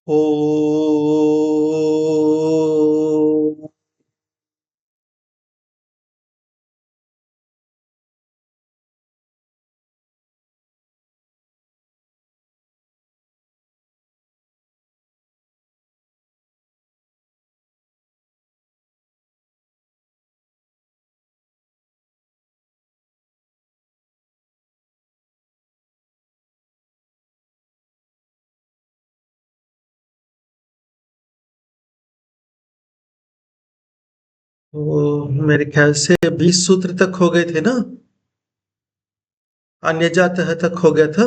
ओ मेरे ख्याल से 20 सूत्र तक हो गए थे ना। अन्य जात तक हो गया था।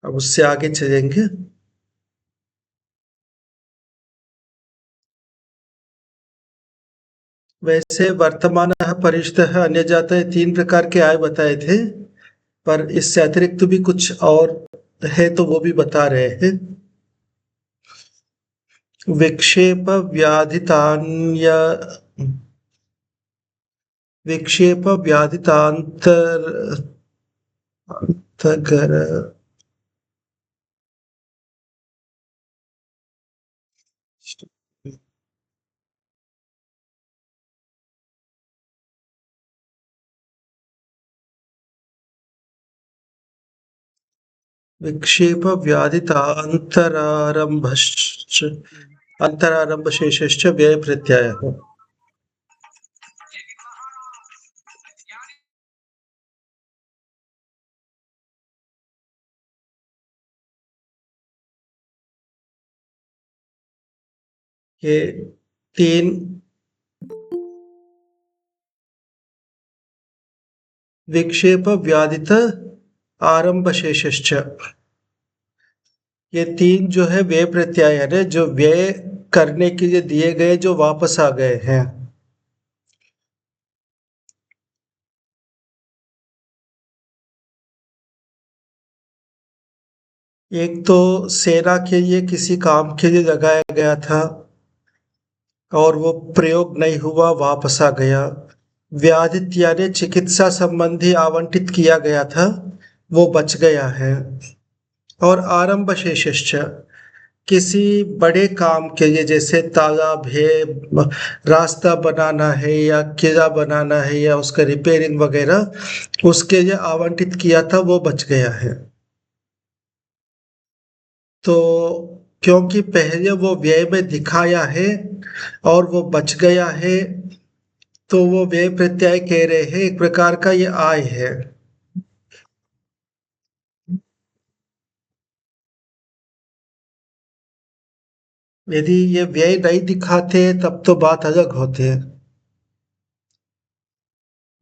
अब उससे आगे चलेंगे। वैसे वर्तमान परिष्ठ अन्य जात तीन प्रकार के आय बताए थे, पर इससे अतिरिक्त भी कुछ और है तो वो भी बता रहे हैं। विक्षेप व्याधितान्य विक्षेप व्याधितांतर अंतगर विक्षेप व्याधितान्तरारम्भश्च अंतरारंभशेषश्च व्यय प्रत्ययः। ये तीन विक्षेप व्याधित आरंभशेषश्च, ये तीन जो है व्यय प्रत्यय है, जो व्यय करने के लिए दिए गए जो वापस आ गए हैं। एक तो सेना के लिए किसी काम के लिए लगाया गया था और वो प्रयोग नहीं हुआ, वापस आ गया। व्याधित यानी चिकित्सा संबंधी आवंटित किया गया था, वो बच गया है। और आरंभ शेषश्च, किसी बड़े काम के लिए जैसे तालाब है, रास्ता बनाना है या किला बनाना है या उसका रिपेयरिंग वगैरह, उसके लिए आवंटित किया था, वो बच गया है। तो क्योंकि पहले वो व्यय में दिखाया है और वो बच गया है, तो वो व्यय प्रत्यय कह रहे हैं, एक प्रकार का ये आय है। यदि ये व्यय नहीं दिखाते तब तो बात अलग होती है।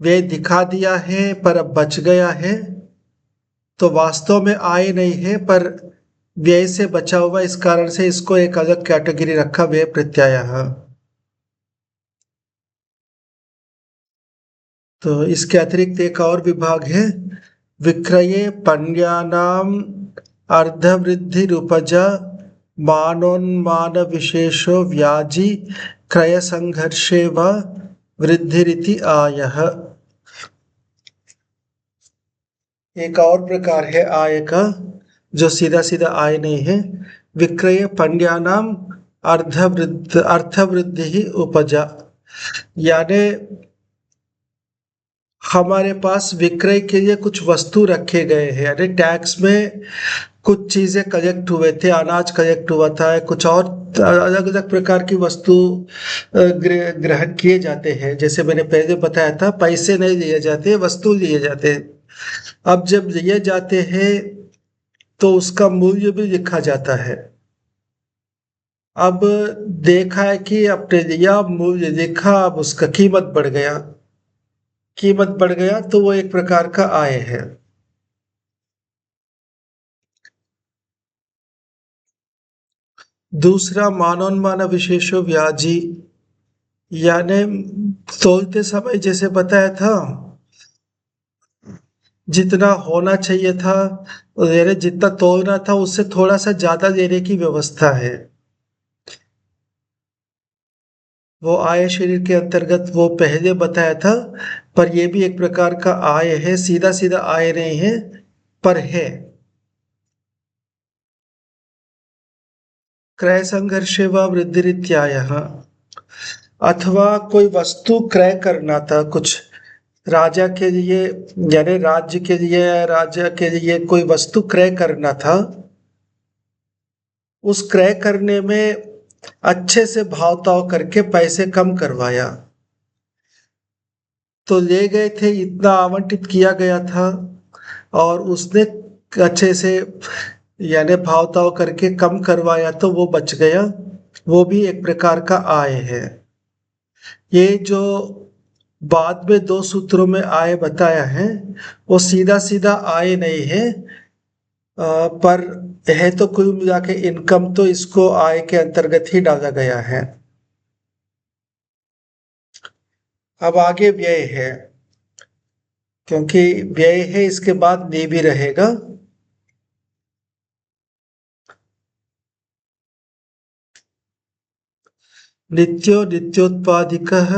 व्यय दिखा दिया है पर अब बच गया है, तो वास्तव में आय नहीं है पर व्यय से बचा हुआ, इस कारण से इसको एक अलग कैटेगरी रखा, व्यय प्रत्यायः। तो इसके अतिरिक्त एक और विभाग है, विक्रये पण्ड्यानाम अर्धवृद्धिरुपजा मानोन्मान विशेषो व्याजी क्रय संघर्षे व वृद्धिरिति आयः। एक और प्रकार है आय का, जो सीधा सीधा आय नहीं है। विक्रय पंड्यानाम अर्थवृद्धि ही उपजा, यानी हमारे पास विक्रय के लिए कुछ वस्तु रखे गए हैं, यानी टैक्स में कुछ चीजें कलेक्ट हुए थे, अनाज कलेक्ट हुआ था, कुछ और अलग अलग प्रकार की वस्तु ग्रहण किए जाते हैं। जैसे मैंने पहले बताया था, पैसे नहीं लिए जाते, वस्तु लिए जाते हैं। अब जब लिए जाते हैं तो उसका मूल्य भी लिखा जाता है। अब देखा है कि अपने लिया, मूल्य लिखा, अब उसका कीमत बढ़ गया, कीमत बढ़ गया तो वो एक प्रकार का आय है। दूसरा मानोन्मान विशेषो व्याजी, यानी तोलते समय जैसे बताया था, जितना होना चाहिए था, यानी जितना तोलना था उससे थोड़ा सा ज्यादा लेने की व्यवस्था है। वो आय शरीर के अंतर्गत वो पहले बताया था, पर ये भी एक प्रकार का आय है, सीधा सीधा आय नहीं है पर है। क्रय संघर्षे व वृद्धिरित्यायः। अथवा कोई वस्तु क्रय करना था कुछ राजा के लिए, यानी राज्य के लिए, राजा के लिए कोई वस्तु क्रय करना था। उस क्रय करने में अच्छे से भाव ताव करके पैसे कम करवाया, तो ले गए थे, इतना आवंटित किया गया था और उसने अच्छे से यानी भाव ताव करके कम करवाया तो वो बच गया, वो भी एक प्रकार का आय है। ये जो बाद में दो सूत्रों में आय बताया है वो सीधा सीधा आय नहीं है, पर है तो कुल मिला के इनकम, तो इसको आय के अंतर्गत ही डाला गया है। अब आगे व्यय है, क्योंकि व्यय है इसके बाद ने भी रहेगा। नित्यो नित्योत्पादिकः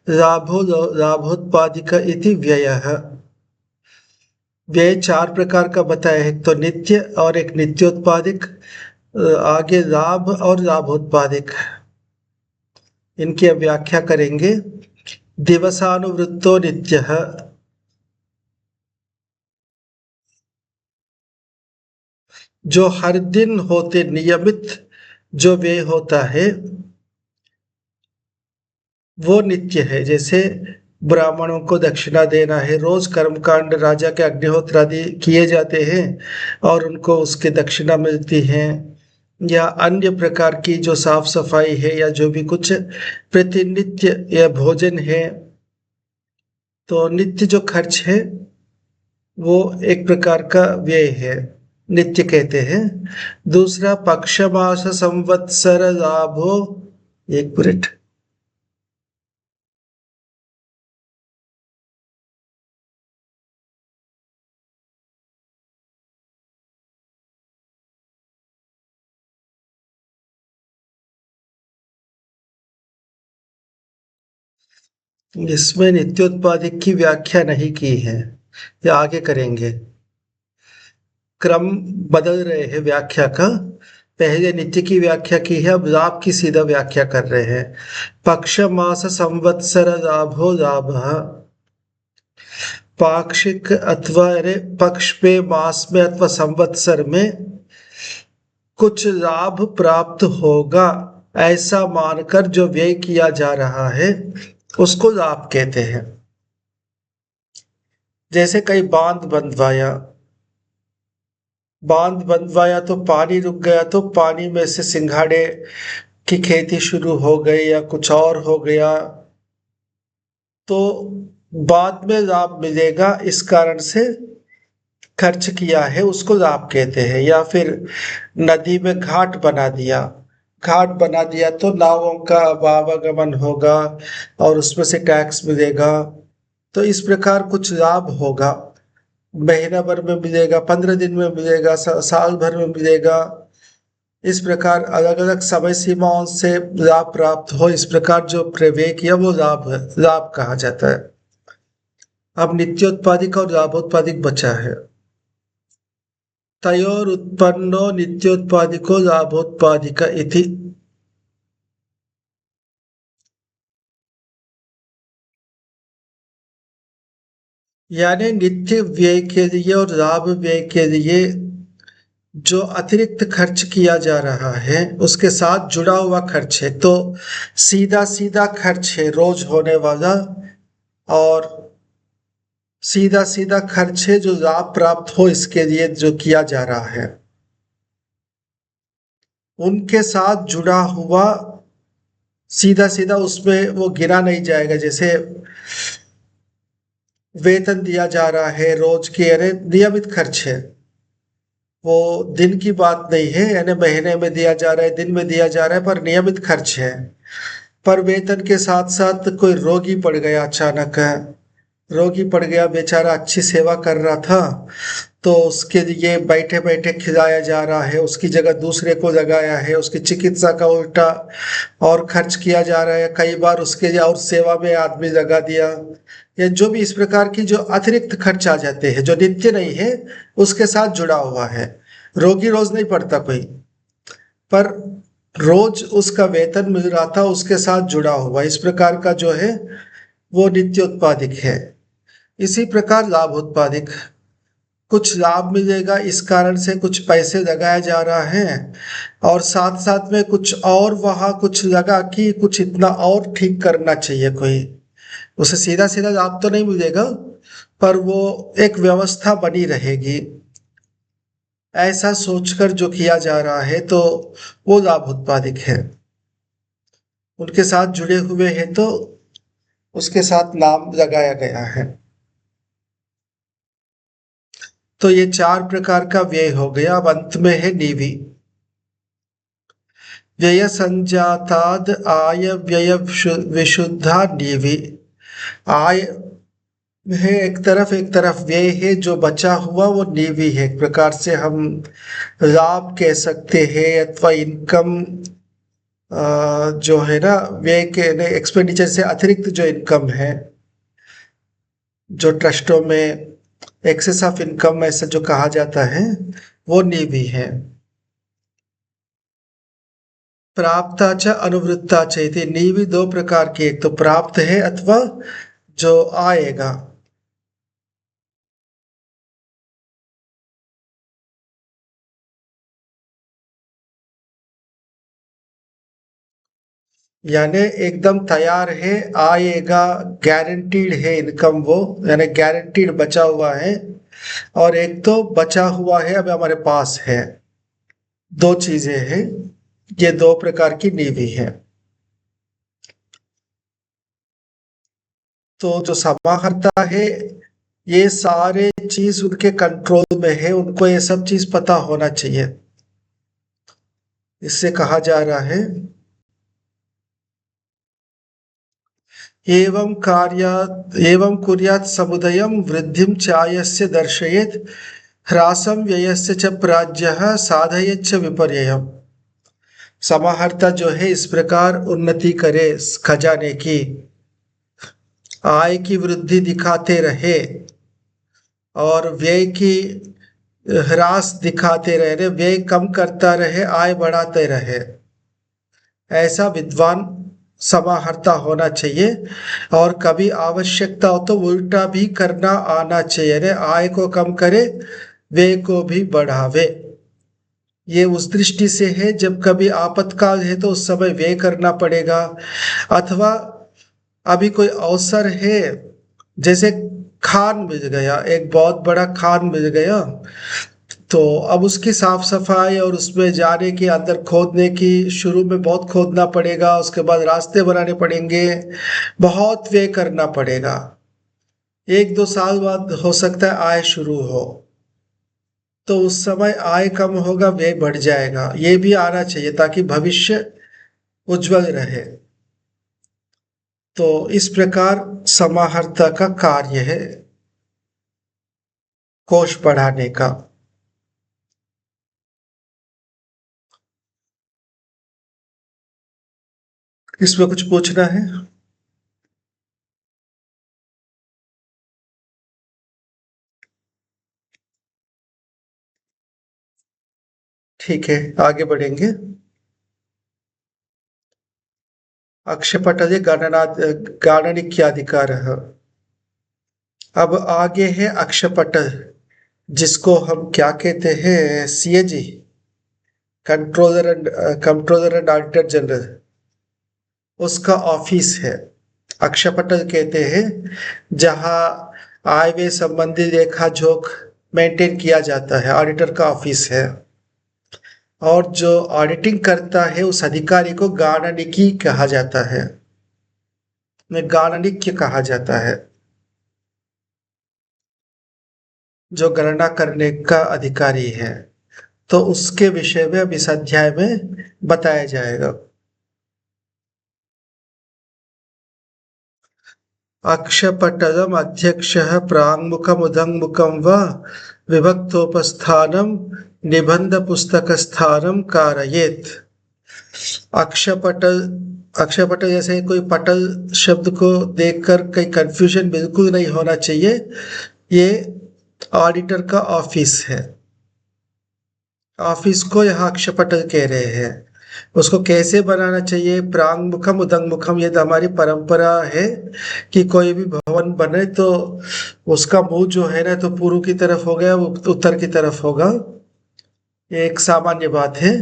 लाभो लाभोत्पादिक इति व्ययः। व्यय चार प्रकार का बताया है, तो नित्य और एक नित्योत्पादिक, आगे लाभ और लाभोत्पादिक, इनकी अब व्याख्या करेंगे। दिवसानुवृत्तो नित्यः, जो हर दिन होते नियमित जो व्यय होता है वो नित्य है। जैसे ब्राह्मणों को दक्षिणा देना है, रोज कर्मकांड राजा के अग्निहोत्र आदि किए जाते हैं और उनको उसके दक्षिणा मिलती है, या अन्य प्रकार की जो साफ सफाई है या जो भी कुछ प्रतिनित्य या भोजन है, तो नित्य जो खर्च है वो एक प्रकार का व्यय है, नित्य कहते हैं। दूसरा पक्ष मास संवत्सर लाभो, एक मिनट, इसमें नित्योत्पादिक की व्याख्या नहीं की है, या आगे करेंगे। क्रम बदल रहे हैं व्याख्या का, पहले नित्य की व्याख्या की है, अब लाभ की सीधा व्याख्या कर रहे हैं। पक्ष मास संवत्सर लाभो लाभ, पाक्षिक अथवा अरे पक्ष पे, मास में अथवा संवत्सर में कुछ लाभ प्राप्त होगा ऐसा मानकर जो व्यय किया जा रहा है उसको लाभ कहते हैं। जैसे कई बांध बंधवाया तो पानी रुक गया, तो पानी में से सिंघाड़े की खेती शुरू हो गई या कुछ और हो गया, तो बाद में लाभ मिलेगा, इस कारण से खर्च किया है उसको लाभ कहते हैं। या फिर नदी में घाट बना दिया तो नावों का आवागमन होगा और उसमें से टैक्स मिलेगा, तो इस प्रकार कुछ लाभ होगा, महीना भर में मिलेगा, 15 दिन में मिलेगा, साल भर में मिलेगा, इस प्रकार अलग अलग समय सीमाओं से लाभ प्राप्त हो, इस प्रकार जो प्रव्यय किया वो लाभ है, लाभ कहा जाता है। अब नित्योत्पादिक और लाभोत्पादिक बचा है। तयोर उत्पन्नो नित्योत्पादिको लाभोत्पादिक इति। यानी नित्य व्यय के लिए और लाभ व्यय के लिए जो अतिरिक्त खर्च किया जा रहा है उसके साथ जुड़ा हुआ खर्च है, तो सीधा सीधा खर्च है रोज होने वाला, और सीधा सीधा खर्च है जो लाभ प्राप्त हो इसके लिए जो किया जा रहा है, उनके साथ जुड़ा हुआ सीधा सीधा उसमें वो गिना नहीं जाएगा। जैसे वेतन दिया जा रहा है रोज के, यानी नियमित खर्च है, वो दिन की बात नहीं है, यानी महीने में दिया जा रहा है, दिन में दिया जा रहा है, पर नियमित खर्च है। पर वेतन के साथ साथ कोई रोगी पड़ गया अचानक है, रोगी पड़ गया बेचारा, अच्छी सेवा कर रहा था, तो उसके लिए बैठे बैठे खिलाया जा रहा है, उसकी जगह दूसरे को लगाया है, उसकी चिकित्सा का उल्टा और खर्च किया जा रहा है, कई बार उसके लिए और सेवा में आदमी लगा दिया, या जो भी इस प्रकार की जो अतिरिक्त खर्च आ जाते हैं जो नित्य नहीं है, उसके साथ जुड़ा हुआ है। रोगी रोज नहीं पड़ता कोई, पर रोज उसका वेतन मिल रहा था, उसके साथ जुड़ा हुआ इस प्रकार का जो है वो नित्य उत्पादिक है। इसी प्रकार लाभ उत्पादिक, कुछ लाभ मिलेगा इस कारण से कुछ पैसे लगाया जा रहा है, और साथ साथ में कुछ और वहां कुछ लगा कि कुछ इतना और ठीक करना चाहिए कोई, उसे सीधा सीधा लाभ तो नहीं मिलेगा, पर वो एक व्यवस्था बनी रहेगी, ऐसा सोचकर जो किया जा रहा है तो वो लाभ उत्पादिक है। उनके साथ जुड़े हुए हैं तो उसके साथ नाम लगाया गया है। तो ये चार प्रकार का व्यय हो गया। अब अंत में है नीवी। व्यय संजाताद आय व्यय विशुद्धा नीवी। आय है एक तरफ व्यय है, जो बचा हुआ वो नीवी है, एक प्रकार से हम लाभ कह सकते हैं, अथवा इनकम जो है ना, व्यय के एक्सपेंडिचर से अतिरिक्त जो इनकम है, जो ट्रस्टों में एक्सेस ऑफ इनकम ऐसा जो कहा जाता है, वो नीवी है। प्राप्ताच अनुवृत्ताच इति, नीवी दो प्रकार की, एक तो प्राप्त है अथवा जो आएगा। यानी एकदम तैयार है, आएगा, गारंटीड है इनकम वो, यानी गारंटीड बचा हुआ है, और एक तो बचा हुआ है अभी हमारे पास है। दो चीजें हैं, ये दो प्रकार की नीवी है। तो जो समाहर्ता है, ये सारे चीज उनके कंट्रोल में है, उनको ये सब चीज पता होना चाहिए। इससे कहा जा रहा है एवं कार्या एवं कुर्यात् समुदयं वृद्धिं चायस्य दर्शयेत् ह्रासं व्ययस्य च प्राज्यः साधयेच्च विपर्ययम्। समाहर्ता जो है इस प्रकार उन्नति करे खजाने की, आय की वृद्धि दिखाते रहे और व्यय की ह्रास दिखाते रहे, व्यय कम करता रहे, आय बढ़ाते रहे, ऐसा विद्वान समाहर्ता होना चाहिए। और कभी आवश्यकता हो तो उल्टा भी करना आना चाहिए, आय को कम करे, व्यय को भी बढ़ावे। ये उस दृष्टि से है जब कभी आपातकाल है तो उस समय व्यय करना पड़ेगा, अथवा अभी कोई अवसर है, जैसे खान मिल गया, एक बहुत बड़ा खान मिल गया, तो अब उसकी साफ सफाई और उसमें जाने की, अंदर खोदने की, शुरू में बहुत खोदना पड़ेगा, उसके बाद रास्ते बनाने पड़ेंगे, बहुत व्यय करना पड़ेगा। एक दो साल बाद हो सकता है आय शुरू हो, तो उस समय आय कम होगा, व्यय बढ़ जाएगा, ये भी आना चाहिए ताकि भविष्य उज्जवल रहे। तो इस प्रकार समाहर्ता का कार्य है कोष बढ़ाने का। इसमें कुछ पूछना है? ठीक है, आगे बढ़ेंगे। अक्षपटले गाणनिक्याधिकारः। अब आगे है अक्षपटल, जिसको हम क्या कहते हैं, CAG, controller and auditor general, उसका ऑफिस है। अक्षपटल कहते हैं जहां आय व्यय संबंधी लेखा जोख मेंटेन किया जाता है, ऑडिटर का ऑफिस है। और जो ऑडिटिंग करता है उस अधिकारी को गाणनिकी कहा जाता है, में गाणनिक्य कहा जाता है, जो गणना करने का अधिकारी है। तो उसके विषय में अब इस अध्याय में बताया जाएगा। अक्षपटलम् अध्यक्षः प्राङ्मुखमुदङ्मुखं वा विभक्तोपस्थानं निबंधपुस्तकस्थानं कारयेत्। अक्षपटल, अक्षपटल जैसे कोई पटल शब्द को देखकर कहीं कंफ्यूजन बिल्कुल नहीं होना चाहिए। ये ऑडिटर का ऑफिस है, ऑफिस को यहाँ अक्षपटल कह रहे हैं। उसको कैसे बनाना चाहिए? प्रांगमुखम उदंगमुखम, ये तो हमारी परंपरा है कि कोई भी भवन बने तो उसका मुंह जो है ना तो पूर्व की तरफ हो गया, उत्तर की तरफ होगा। ये एक सामान्य बात है।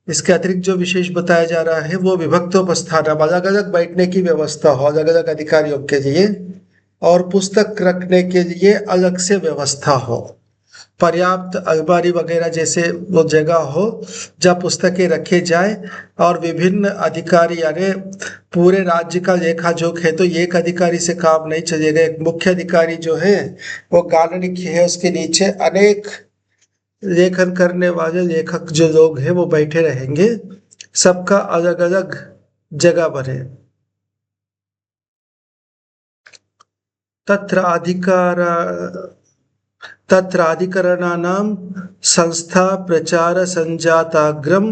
इसके अतिरिक्त जो विशेष बताया जा रहा है वो विभक्तोपस्थान, अलग अलग बैठने की व्यवस्था हो अलग अलग अधिकारियों के लिए, और पुस्तक रखने के लिए अलग से व्यवस्था हो, पर्याप्त अलमारी वगैरह जैसे वो जगह हो जहाँ पुस्तकें रखे जाए। और विभिन्न अधिकारी यानी पूरे राज्य का लेखा जोख है तो एक अधिकारी से काम नहीं चलेगा। एक मुख्य अधिकारी जो है वो गाणनिक है, उसके नीचे अनेक लेखन करने वाले लेखक जो लोग हैं वो बैठे रहेंगे, सबका अलग अलग जगह बने। तत्राधिकरणानां संस्था प्रचार संजाताग्रम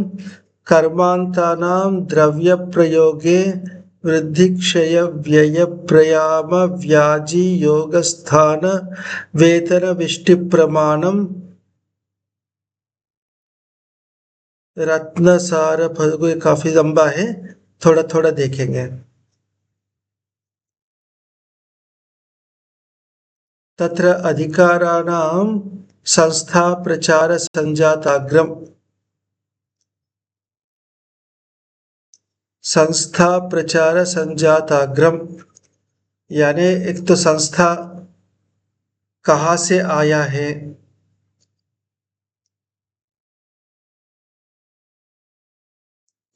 कर्मान्तानां द्रव्यप्रयोगे वृद्धिक्षय व्यय प्रयाम व्याजी योगस्थान वेतन विष्टि प्रमाणम रत्नसार फल, काफी लंबा है, थोड़ा थोड़ा देखेंगे। तत्र अधिकाराणां संस्था प्रचार संजाताग्रम, संस्था प्रचार संजाताग्रम यानी एक तो संस्था कहाँ से आया है,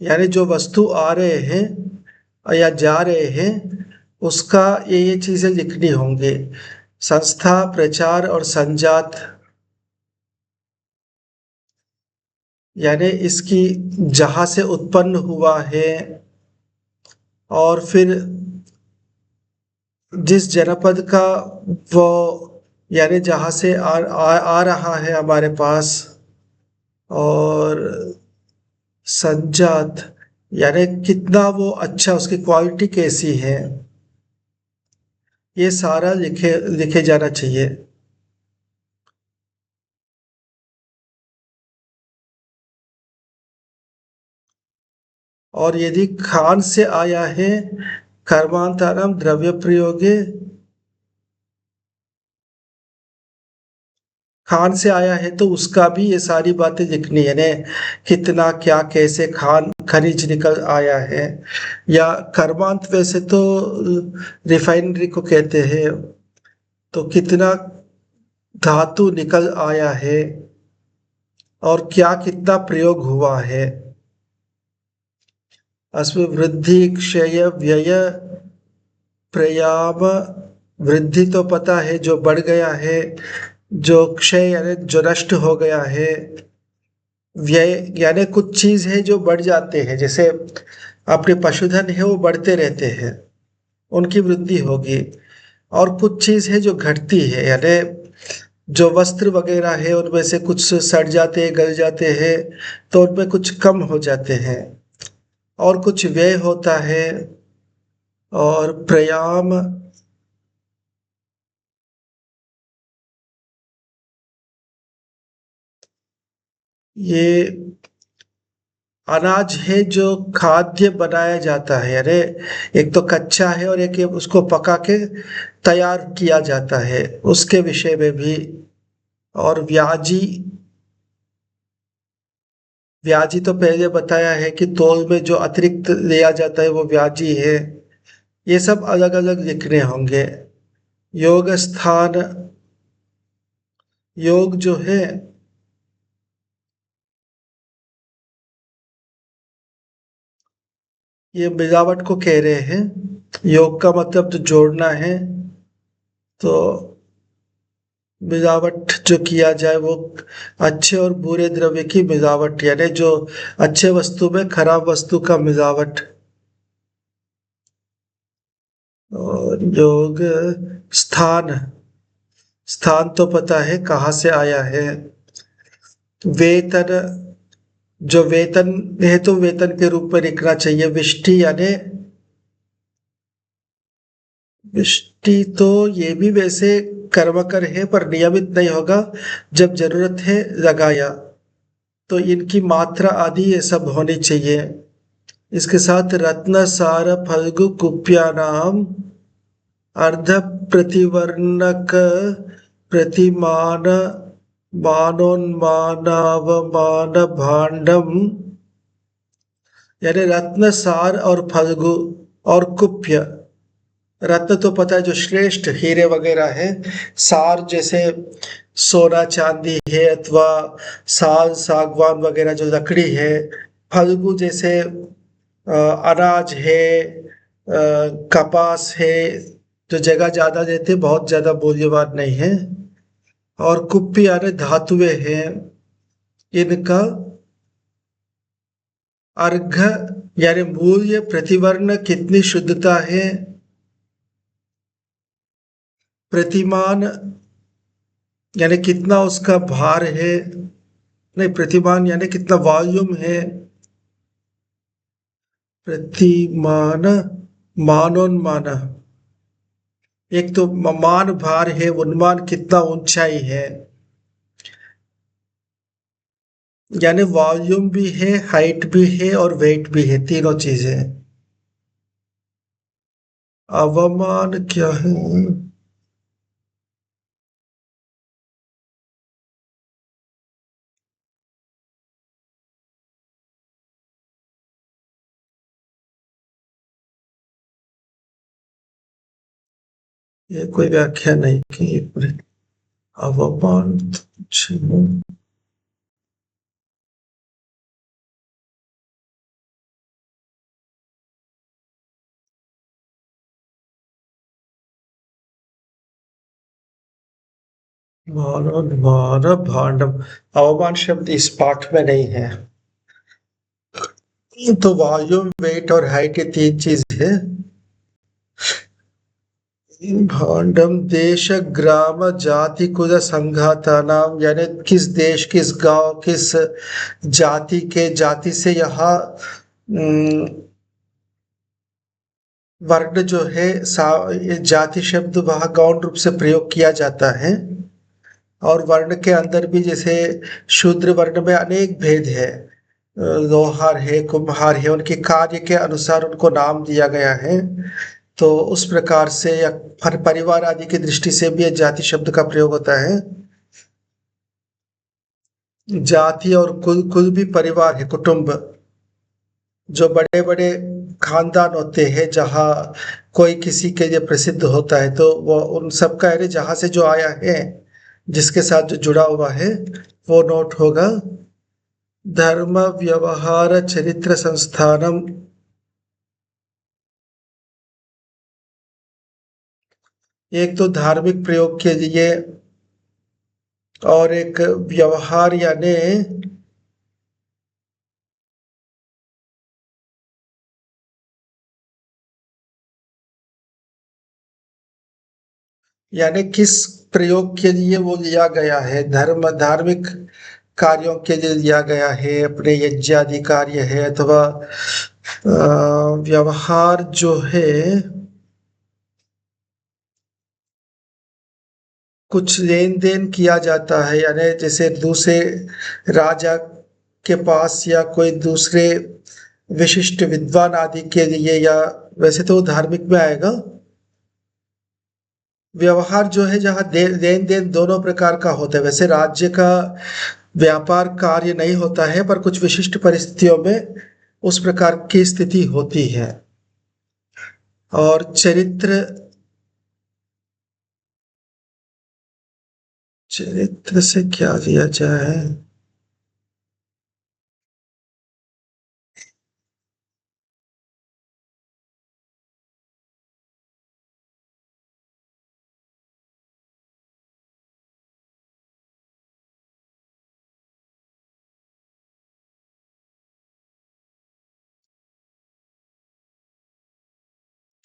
यानी जो वस्तु आ रहे हैं या जा रहे हैं उसका ये चीजें लिखनी होंगी। संस्था प्रचार और संजात यानी इसकी जहाँ से उत्पन्न हुआ है और फिर जिस जनपद का वो यानी जहाँ से आ रहा है हमारे पास, और संजात यानी कितना वो अच्छा, उसकी क्वालिटी कैसी है, ये सारा लिखे लिखे जाना चाहिए। और यदि खान से आया है, कर्मांतारम द्रव्य प्रयोगे, खान से आया है तो उसका भी ये सारी बातें लिखनी है ने, कितना क्या कैसे खान खनिज निकल आया है। या कर्मांत वैसे तो रिफाइनरी को कहते हैं, तो कितना धातु निकल आया है और क्या कितना प्रयोग हुआ है। अस्मिन् वृद्धि क्षय व्यय प्रयाम, वृद्धि तो पता है जो बढ़ गया है, जो क्षय यानी जो नष्ट हो गया है, व्यय यानी कुछ चीज है जो बढ़ जाते हैं, जैसे अपने पशुधन है वो बढ़ते रहते हैं, उनकी वृद्धि होगी। और कुछ चीज है जो घटती है, यानी जो वस्त्र वगैरह है उनमें से कुछ सड़ जाते हैं, गल जाते हैं, तो उनमें कुछ कम हो जाते हैं। और कुछ व्यय होता है। और प्रयाम ये अनाज है जो खाद्य बनाया जाता है, अरे एक तो कच्चा है और एक उसको पका के तैयार किया जाता है, उसके विषय में भी। और व्याजी, व्याजी तो पहले बताया है कि तौल में जो अतिरिक्त लिया जाता है वो व्याजी है। ये सब अलग अलग लिखने होंगे। योग स्थान, योग जो है ये मिलावट को कह रहे हैं। योग का मतलब तो जोड़ना है, तो मिलावट जो किया जाए वो अच्छे और बुरे द्रव्य की मिलावट, यानी जो अच्छे वस्तु में खराब वस्तु का मिलावट। और योग स्थान, स्थान तो पता है कहाँ से आया है। वेतन, जो वेतन है तो वेतन के रूप में लिखना चाहिए। विष्टि यानी, विष्टि तो ये भी वैसे कर्मकर है पर नियमित नहीं होगा, जब जरूरत है लगाया। तो इनकी मात्रा आदि ये सब होनी चाहिए। इसके साथ रत्न सार फल्गु कुप्यानाम अर्ध प्रतिवर्णक प्रतिमान मानोन्मानावमान भांडम, यानी रत्न सार और फल्गु और कुप्य। रत्न तो पता है जो श्रेष्ठ हीरे वगैरह है। सार जैसे सोना चांदी है, अथवा साल सागवान वगैरह जो लकड़ी है। फल्गु जैसे अनाज है, कपास है, जो जगह ज्यादा देते बहुत ज्यादा मूल्यवान नहीं है। और कुप्पी यानी धातुएं हैं। इनका अर्घ यानी मूल्य, प्रतिवर्ण कितनी शुद्धता है। प्रतिमान यानी कितना उसका भार है। नहीं, प्रतिमान यानी कितना वॉल्यूम है। प्रतिमान, मानोन्मान, एक तो मान भार है, उन्मान कितना ऊंचाई है। यानी वॉल्यूम भी है, हाइट भी है और वेट भी है, तीनों चीजें। अवमान क्या है? ये कोई व्याख्या नहीं की पूरी। अवमान तो कुछ नहीं। मानव मानव भांडम, अवमान शब्द इस पाठ में नहीं है। तो वॉल्यूम, वेट और हाइट ये तीन चीज है। भांडम देश ग्राम जाति कुल संघाता नाम, यानी किस देश, किस गांव, किस जाति के, जाति से यहाँ वर्ण जो है ये जाति शब्द वहाँ गौण रूप से प्रयोग किया जाता है। और वर्ण के अंदर भी जैसे शूद्र वर्ण में अनेक भेद है। लोहार है, कुम्हार है, उनके कार्य के अनुसार उनको नाम दिया गया है। तो उस प्रकार से या परिवार आदि की दृष्टि से भी ये जाति शब्द का प्रयोग होता है। जाति और कुल, कुल भी परिवार है, कुटुंब। जो बड़े बड़े खानदान होते हैं जहाँ कोई किसी के लिए प्रसिद्ध होता है, तो वो उन सबका है जहाँ से जो आया है, जिसके साथ जो जुड़ा हुआ है, वो नोट होगा। धर्म व्यवहार चरित्र संस्थानम, एक तो धार्मिक प्रयोग के लिए, और एक व्यवहार यानी किस प्रयोग के लिए वो लिया गया है। धर्म धार्मिक कार्यों के लिए लिया गया है, अपने यज्ञ आदि कार्य है, अथवा व्यवहार जो है कुछ लेन देन किया जाता है, यानी जैसे दूसरे राजा के पास या कोई दूसरे विशिष्ट विद्वान आदि के लिए, या वैसे तो वो धार्मिक में आएगा। व्यवहार जो है जहाँ लेन देन दोनों प्रकार का होता है। वैसे राज्य का व्यापार कार्य नहीं होता है, पर कुछ विशिष्ट परिस्थितियों में उस प्रकार की स्थिति होती है। और चरित्र, चरित्र से क्या लिया जाए।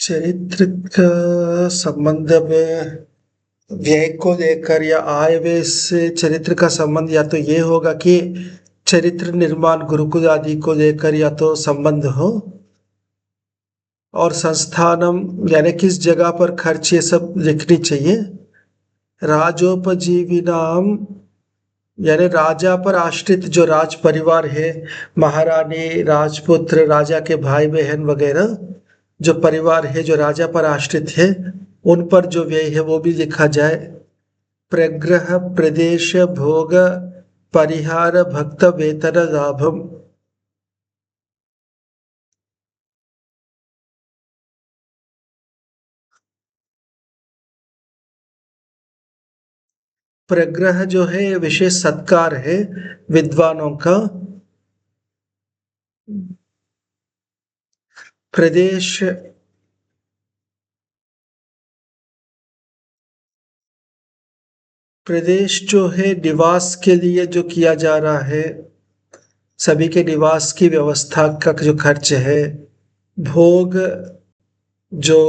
चरित्र का संबंध में व्यय को लेकर या आय व्यय से चरित्र का संबंध या तो ये होगा कि चरित्र निर्माण गुरुकुल आदि को लेकर या तो संबंध हो, और संस्थानम यानी किस जगह पर खर्च, ये सब लिखनी चाहिए। राजोपजीविनाम यानी राजा पर आश्रित जो राज परिवार है, महारानी, राजपुत्र, राजा के भाई बहन वगैरह जो परिवार है जो राजा पर आश्रित है, उन पर जो व्यय है वो भी लिखा जाए। प्रग्रह प्रदेश भोग परिहार भक्त वेतन लाभम। प्रग्रह जो है विशेष सत्कार है विद्वानों का। प्रदेश प्रदेश जो है निवास के लिए जो किया जा रहा है, सभी के निवास की व्यवस्था का जो खर्च है। भोग जो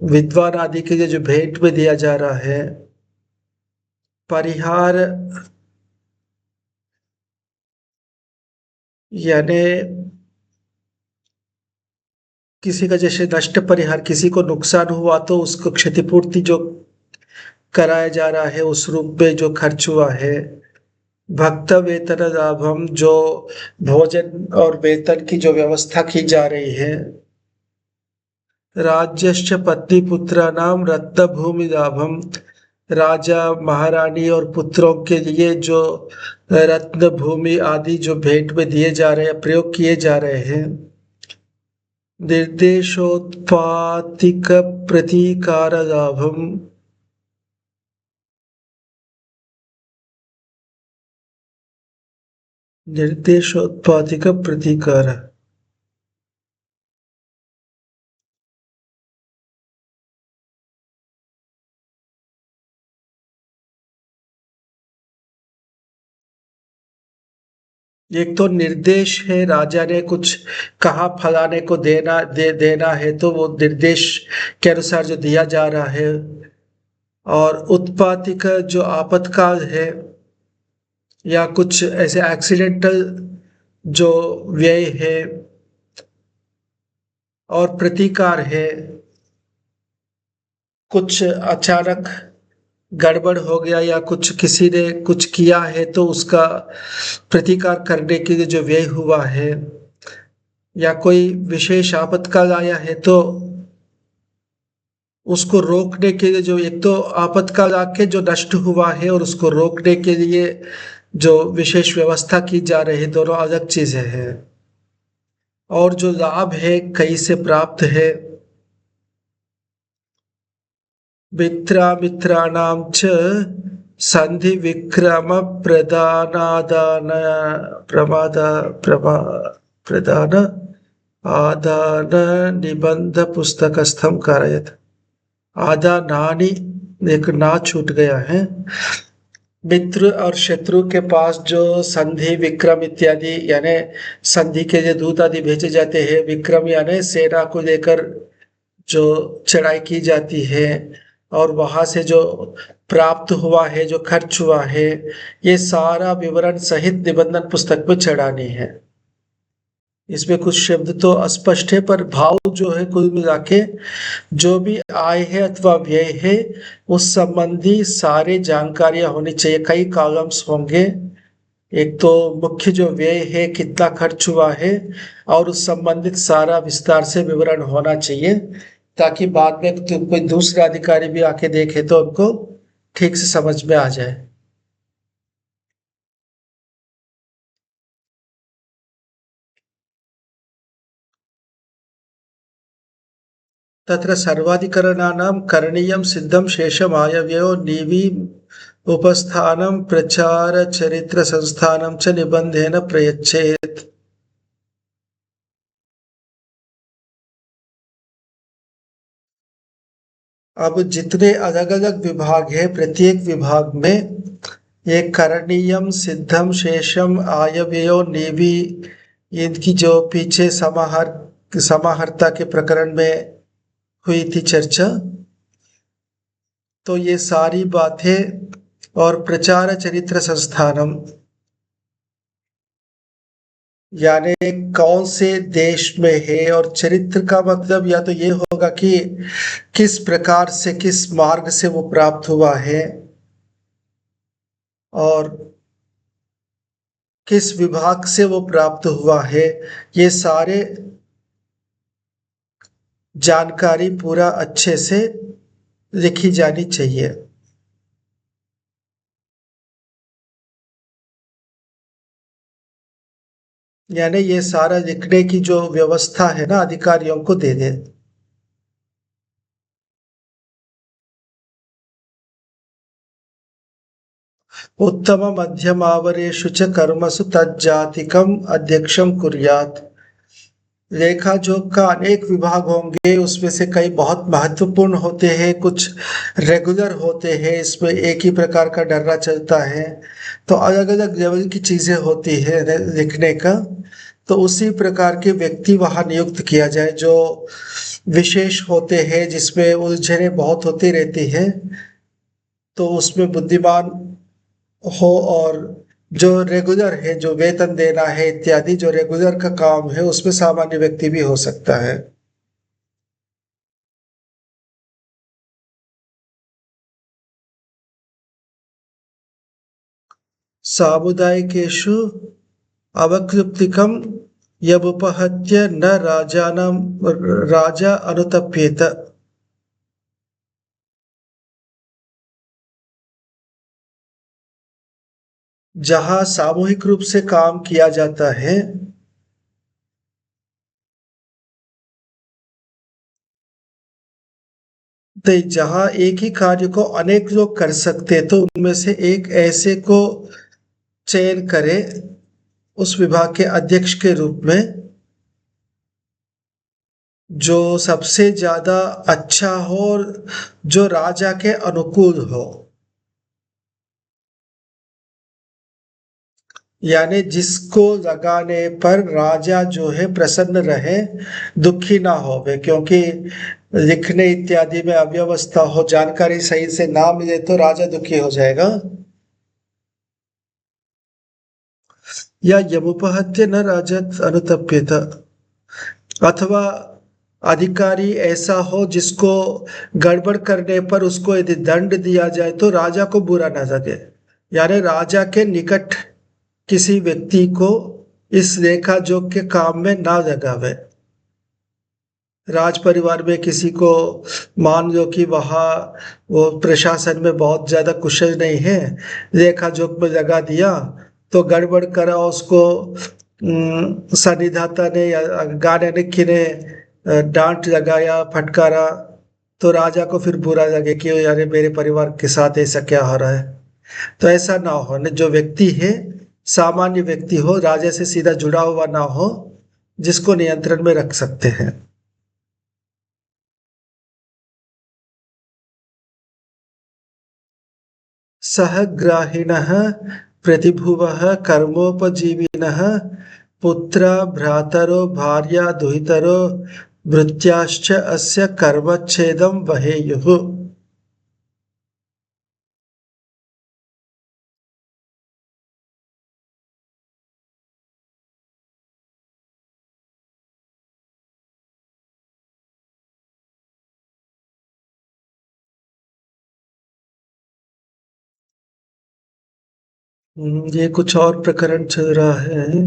विद्वान आदि के लिए जो भेंट में दिया जा रहा है। परिहार यानी किसी का जैसे नष्ट परिहार, किसी को नुकसान हुआ तो उसको क्षतिपूर्ति जो कराया जा रहा है उस रूप में जो खर्च हुआ है। भक्त वेतन लाभम जो भोजन और वेतन की जो व्यवस्था की जा रही है। राज्यश्च पत्नी पुत्र नाम रत्न भूमि लाभम राजा महारानी और पुत्रों के लिए जो रत्न भूमि आदि जो भेंट में दिए जा रहे हैं, प्रयोग किए जा रहे हैं। निर्देशोत्पातिक प्रतीकार लाभम निर्देशोत्पातिक प्रतीकार। एक तो निर्देश है, राजा ने कुछ कहा फलाने को देना है तो वो निर्देश के अनुसार जो दिया जा रहा है। और उत्पातिक जो आपातकाल है या कुछ ऐसे एक्सीडेंटल जो व्यय है। और प्रतिकार है, कुछ अचानक गड़बड़ हो गया या कुछ किसी ने कुछ किया है तो उसका प्रतिकार करने के लिए जो व्यय हुआ है। या कोई विशेष आपातकाल आया है तो उसको रोकने के लिए जो एक तो आपातकाल आके जो नष्ट हुआ है और उसको रोकने के लिए जो विशेष व्यवस्था की जा रही है, दोनों अलग चीजें हैं। और जो लाभ है कहीं से प्राप्त है। मित्राणाम च संधि विक्रम प्रदानादान प्रमाद प्रमा प्रदान आदान निबंध पुस्तकस्थम कारयत। आदा नानी एक ना छूट गया है। मित्र और शत्रु के पास जो संधि विक्रम इत्यादि यानी संधि के लिए दूत आदि भेजे जाते हैं। विक्रम यानी सेना को लेकर जो चढ़ाई की जाती है और वहां से जो प्राप्त हुआ है, जो खर्च हुआ है, ये सारा विवरण सहित निबंधन पुस्तक में चढ़ानी है। इसमें कुछ शब्द तो अस्पष्ट है पर भाव जो है कुल मिला के जो भी आय है अथवा व्यय है उस संबंधी सारे जानकारियां होनी चाहिए। कई कॉलम्स होंगे। एक तो मुख्य जो व्यय है कितना खर्च हुआ है और उस संबंधित सारा विस्तार से विवरण होना चाहिए ताकि बाद में कोई दूसरा अधिकारी भी आके देखे तो उनको ठीक से समझ में आ जाए। तत्र सर्वाधिकरणानां करणीयं सिद्धं शेषम् आयव्ययो निवि उपस्थानं प्रचार चरित्र संस्थानं च निबंधेन प्रयच्छेत्। अब जितने अलग अलग विभाग है प्रत्येक विभाग में ये करणीयम सिद्धम शेषम आयव्ययो निवि, इनकी जो पीछे समाहर्ता के प्रकरण में हुई थी चर्चा। तो ये सारी बातें और प्रचार चरित्र संस्थानम यानी कौन से देश में है, और चरित्र का मतलब या तो ये होगा कि किस प्रकार से किस मार्ग से वो प्राप्त हुआ है और किस विभाग से वो प्राप्त हुआ है, ये सारे जानकारी पूरा अच्छे से लिखी जानी चाहिए। यानी ये सारा लिखने की जो व्यवस्था है ना, अधिकारियों को दे दे। उत्तम मध्यमावरेषु च कर्मसु तज्जातिकम अध्यक्षम कुर्यात्। लेखा जोख का अनेक विभाग होंगे, उसमें से कई बहुत महत्वपूर्ण होते हैं, कुछ रेगुलर होते हैं, इसमें एक ही प्रकार का डर्रा चलता है, तो अलग अलग लेवल की चीजें होती है लिखने का। तो उसी प्रकार के व्यक्ति वहां नियुक्त किया जाए जो विशेष होते हैं, जिसमें उलझने बहुत होती रहती है, तो उसमें बुद्धिमान हो, और जो रेगुलर है, जो वेतन देना है इत्यादि, जो रेगुलर का काम है, उसमें सामान्य व्यक्ति भी हो सकता है। सामुदायिकेषु अवक्लृप्तिकं यमुपहत्य न राजानं राजा अनुतप्येत। जहाँ सामूहिक रूप से काम किया जाता है, तो जहाँ एक ही कार्य को अनेक लोग कर सकते हैं, तो उनमें से एक ऐसे को चयन करें उस विभाग के अध्यक्ष के रूप में, जो सबसे ज्यादा अच्छा हो और जो राजा के अनुकूल हो। यानी जिसको लगाने पर राजा जो है प्रसन्न रहे, दुखी ना हो वे, क्योंकि लिखने इत्यादि में अव्यवस्था हो, जानकारी सही से ना मिले तो राजा दुखी हो जाएगा। या यमुपहत्य न राजा अनुतप्यत, अथवा अधिकारी ऐसा हो जिसको गड़बड़ करने पर उसको यदि दंड दिया जाए तो राजा को बुरा ना लगे। यानी राजा के निकट किसी व्यक्ति को इस लेखा जोख के काम में ना लगावे। राज परिवार में किसी को मान लो कि वहाँ वो प्रशासन में बहुत ज्यादा कुशल नहीं है, लेखा जोख में लगा दिया, तो गड़बड़ करा उसको, सन्निधाता ने या गाने ने डांट लगाया, फटकारा, तो राजा को फिर बुरा लगे कि अरे मेरे परिवार के साथ ऐसा क्या हो रहा है। तो ऐसा ना हो, जो व्यक्ति है सामान्य व्यक्ति हो, राजा से सीधा जुड़ा हुआ ना हो, जिसको नियंत्रण में रख सकते हैं। सहग्राहिणः प्रतिभुवः कर्मोपजीविनः पुत्रा भ्रातरो भार्या दुहितरो भृत्याश्च अस्य कर्मच्छेदं वहेयुः। ये कुछ और प्रकरण चल रहा है।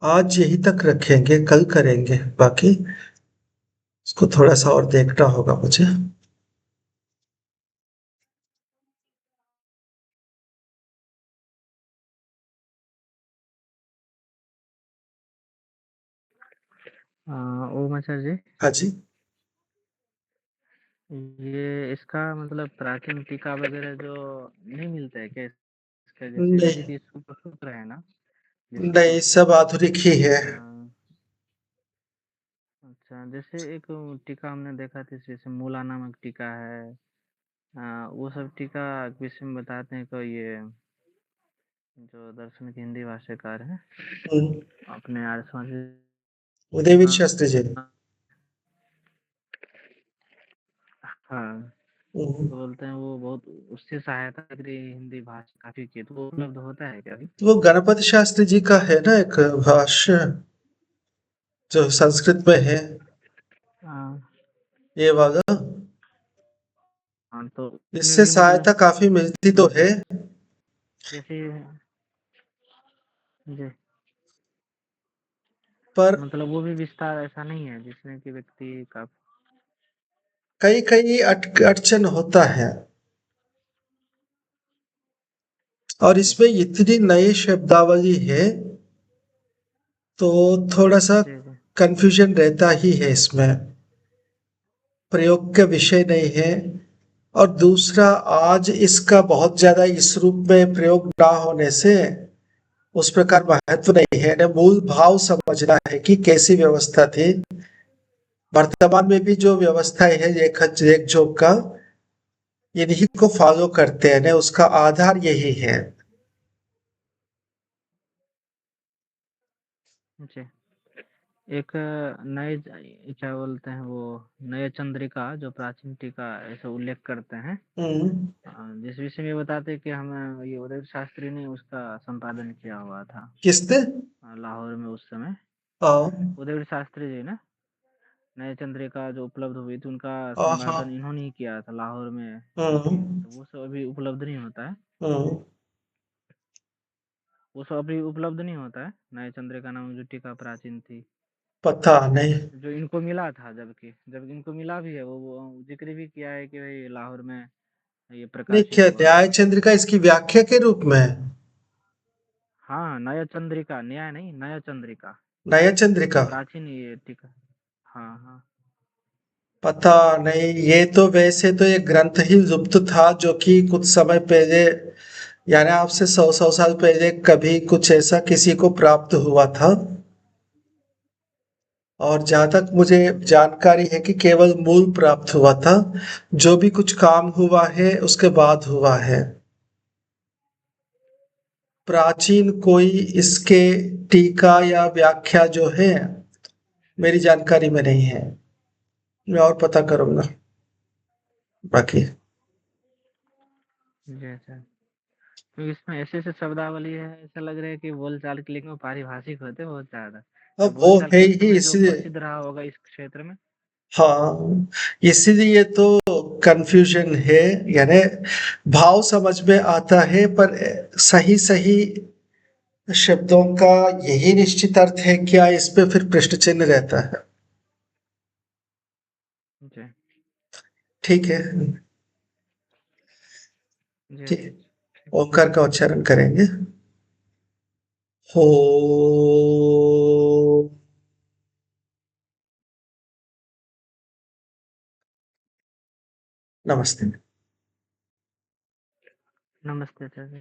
आज यही तक रखेंगे, कल करेंगे बाकी। इसको थोड़ा सा और देखना होगा मुझे। ओम आचार्य जी, हाँ जी। ये इसका मतलब प्राचीन टीका वगैरह जो नहीं मिलता है क्या इसका, जैसे नहीं, विधि सूत्र है ना जिसको नहीं, सब आधुनिक ही है। अ, अच्छा, जैसे एक टीका हमने देखा था, जैसे मूला नामक टीका है, वो सब टीका के विषय में बताते हैं कि ये जो दर्शन के हिंदी भाष्यकार हैं अपने आर्य समाज उदयवीर हाँ शास्त्री जी। हाँ, हम्म। तो बोलते हैं वो बहुत उससे सहायता लग रही है हिंदी भाषा काफी की, तो वो उपलब्ध होता है क्या अभी? तो वो गणपति शास्त्री जी का है ना एक भाष्य जो संस्कृत में है, हाँ ये वाला। हाँ, तो उसमें इससे भी मतलब सहायता काफी मिलती तो है। जैसे जी, पर मतलब वो भी विस्तार ऐसा नहीं है जिसमें कि व्यक्ति का कई कई अड़चन होता है, और जी इसमें इतनी नई शब्दावली है तो थोड़ा सा जी जी कंफ्यूजन रहता ही है इसमें। प्रयोग का विषय नहीं है, और दूसरा आज इसका बहुत ज्यादा इस रूप में प्रयोग ना होने से उस प्रकार महत्व नहीं है ना। मूल भाव समझना है कि कैसी व्यवस्था थी। वर्तमान में भी जो व्यवस्थाएं है एक जोग का, इन्हीं को फॉलो करते हैं ना, उसका आधार यही है। जी। एक नए क्या बोलते हैं वो नए चंद्रिका जो प्राचीन टीका ऐसा उल्लेख करते हैं, हम्म। जिस विषय में बताते हैं कि हमें ये उदय शास्त्री ने उसका संपादन किया हुआ था किसने? लाहौर में उस समय। हाँ। उदय शास्त्री जी ने नए चंद्रिका जो उपलब्ध हुई थी उनका हाँ। संपादन इन्होंने ही किया था लाहौर में किए थे, हम्म। तो वो सब अभी उपलब्ध नहीं होता है। हम्म। वो सब अभी उपलब्ध नहीं होता है, नए चंद्रिका नाम जो टीका प्राचीन थी पता नहीं। जो इनको मिला था, जब इनको मिला भी है वो जिक्र भी किया है कि भाई लाहौर में ये नहीं, प्रकाशित क्या हुआ न्याय था। चंद्रिका इसकी व्याख्या के रूप में है? हाँ, नया चंद्रिका, न्याय नहीं, नया चंद्रिका नया चंद्रिका। प्राचीन ये टीका। हाँ हाँ पता नहीं, ये तो वैसे तो ये ग्रंथ ही लुप्त था जो कि कुछ समय पहले, यानी आपसे 100 साल पहले कभी कुछ ऐसा किसी को प्राप्त हुआ था। और जहां तक मुझे जी जानकारी है कि केवल मूल प्राप्त हुआ था, जो भी कुछ काम हुआ है उसके बाद हुआ है। प्राचीन कोई इसके टीका या व्याख्या जो है मेरी जानकारी में नहीं है। मैं और पता करूंगा बाकी। जी अच्छा। तो इसमें ऐसे ऐसे शब्दावली है, ऐसा लग रहा है कि बोलचाल के लेकिन वो पारिभाषिक होते हैं बहुत ज्यादा, या अब वो बोलचाल है के उस ही समय जो इसलिए। प्रसिद्ध रहा होगा इस क्षेत्र में। हाँ, इसीलिए तो कंफ्यूजन है। यानी भाव समझ में आता है, पर सही सही शब्दों का यही निश्चित अर्थ है क्या, इस पे फिर प्रश्न चिन्ह रहता है। जी ठीक है। जी ठीक। जी। ओंकार का उच्चारण करेंगे। हो। नमस्ते। नमस्ते चाचा।